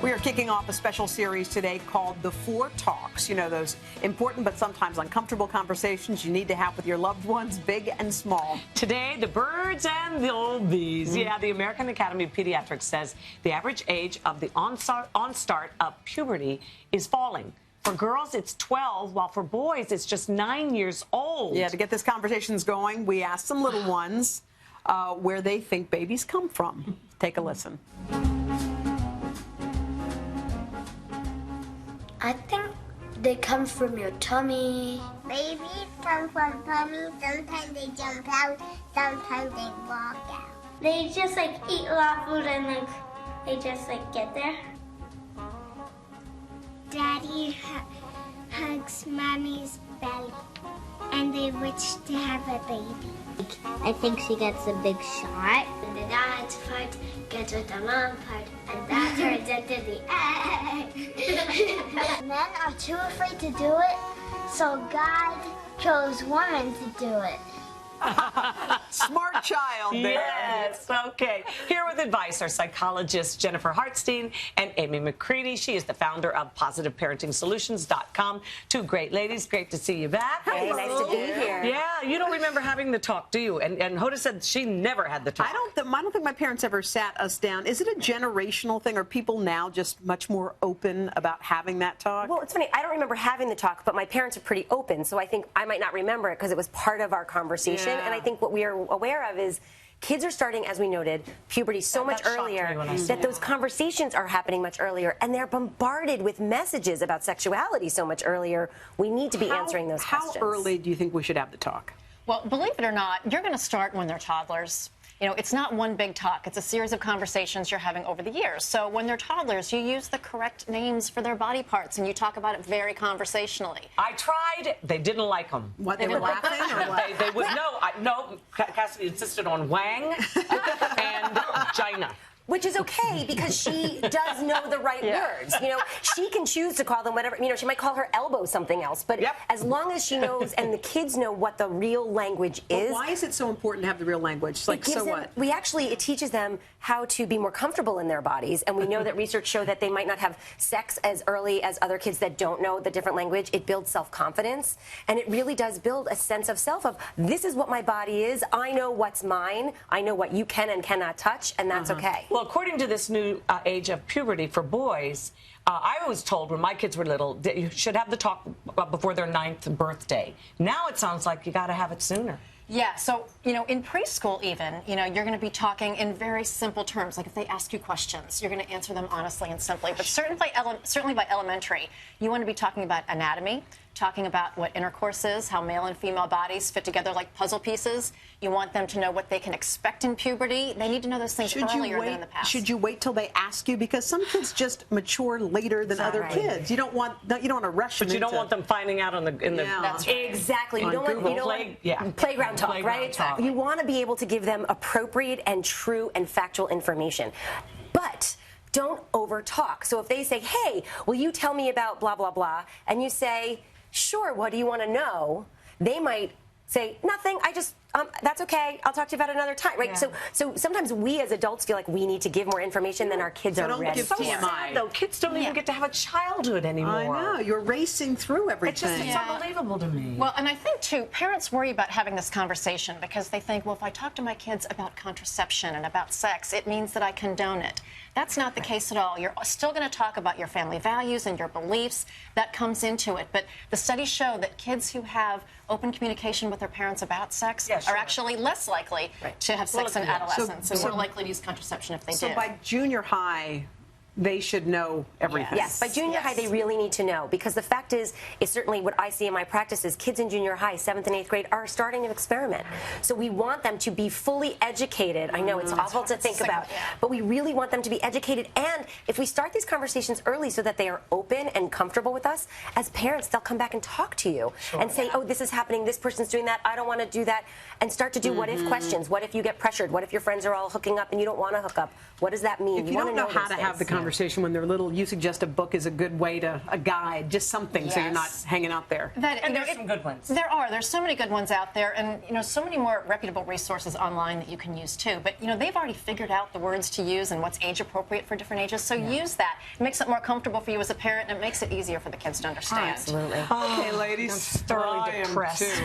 We are kicking off a special series today called The Four Talks. You know, those important but sometimes uncomfortable conversations you need to have with your loved ones, big and small. Today, the birds and the oldies. Yeah, the American Academy of Pediatrics says the average age of the onstart of puberty is falling. For girls, it's 12, while for boys, it's just 9 years old. Yeah, to get this conversation going, we asked some little ones where they think babies come from. Take a listen. I think they come from your tummy. Babies come from tummy. Sometimes they jump out, sometimes they walk out. They just like eat a lot of food and they just like get there. Daddy hugs mommy's belly, and they wish to have a baby. I think she gets a big shot. And the dad's part gets with the mom part, and that turns into the egg. Men are too afraid to do it, so God chose women to do it. Smart child there. Yes, okay. Here with advice are psychologists Jennifer Hartstein and Amy McCready. She is the founder of PositiveParentingSolutions.com. Two great ladies. Great to see you back. Hey, nice to be here. Yeah, you don't remember having the talk, do you? And Hoda said she never had the talk. I don't think my parents ever sat us down. Is it a generational thing? Are people now just much more open about having that talk? Well, it's funny. I don't remember having the talk, but my parents are pretty open, so I think I might not remember it because it was part of our conversation. Yeah. And I think what we are aware of is kids are starting, as we noted, puberty so much earlier that those conversations are happening much earlier, and they're bombarded with messages about sexuality so much earlier. We need to be answering those questions. How early do you think we should have the talk? Well, believe it or not, you're going to start when they're toddlers. You know, it's not one big talk. It's a series of conversations you're having over the years. So when they're toddlers, you use the correct names for their body parts, and you talk about it very conversationally. I tried. They didn't like them. What, they were laughing or what? They would, no, Cassidy insisted on Wang and Gina. Which is okay because she does know the right words. You know, she can choose to call them whatever. You know, she might call her elbow something else. But as long as she knows and the kids know what the real language is. But why is it so important to have the real language? Like, so what? It teaches them how to be more comfortable in their bodies. And we know that research show that they might not have sex as early as other kids that don't know the different language. It builds self-confidence. And it really does build a sense of self of, this is what my body is. I know what's mine. I know what you can and cannot touch. And that's okay. Well, according to this new age of puberty for boys, I was told when my kids were little that you should have the talk before their 9th birthday. Now it sounds like you got to have it sooner. Yeah, so, you know, in preschool even, you know, you're going to be talking in very simple terms. Like if they ask you questions, you're going to answer them honestly and simply. But certainly by elementary, you want to be talking about anatomy, talking about what intercourse is, how male and female bodies fit together like puzzle pieces. You want them to know what they can expect in puberty. They need to know those things earlier than in the past. Should you wait till they ask you? Because some kids just mature later than other kids. You don't want to rush them. But you don't want them finding out in the That's right. Exactly. You don't want playground talk, right? Exactly. You want to be able to give them appropriate and true and factual information. But don't over talk. So if they say, "Hey, will you tell me about blah blah blah?" and you say, "Sure, what do you want to know?" They might say, "Nothing, I just, that's okay, I'll talk to you about another time," right? Yeah. So sometimes we as adults feel like we need to give more information than our kids are ready give for. TMI. Though kids don't even get to have a childhood anymore. I know, you're racing through everything. It's unbelievable to me. Well, and I think, too, parents worry about having this conversation because they think, well, if I talk to my kids about contraception and about sex, it means that I condone it. That's not the case at all. You're still going to talk about your family values and your beliefs. That comes into it. But the studies show that kids who have open communication with their parents about sex are actually less likely to have sex in adolescence and more likely to use contraception if they do. So by junior high, they should know everything. Yes, by junior high, they really need to know, because the fact is certainly what I see in my practice is kids in junior high, 7th and 8th grade, are starting to experiment. So we want them to be fully educated. I know it's awful to think about, but we really want them to be educated. And if we start these conversations early so that they are open and comfortable with us, as parents, they'll come back and talk to you and say, oh, this is happening, this person's doing that, I don't want to do that, and start to do what-if questions. What if you get pressured? What if your friends are all hooking up and you don't want to hook up? What does that mean? If you don't know how to have the conversation, conversation when they're little. You suggest a book is a good way to, a guide, just something, so you're not hanging out there. And there's some good ones. There are. There's so many good ones out there, and so many more reputable resources online that you can use too. But they've already figured out the words to use and what's age appropriate for different ages. So use that. It makes it more comfortable for you as a parent, and it makes it easier for the kids to understand. Absolutely. Okay, ladies. I'm thoroughly depressed. Too.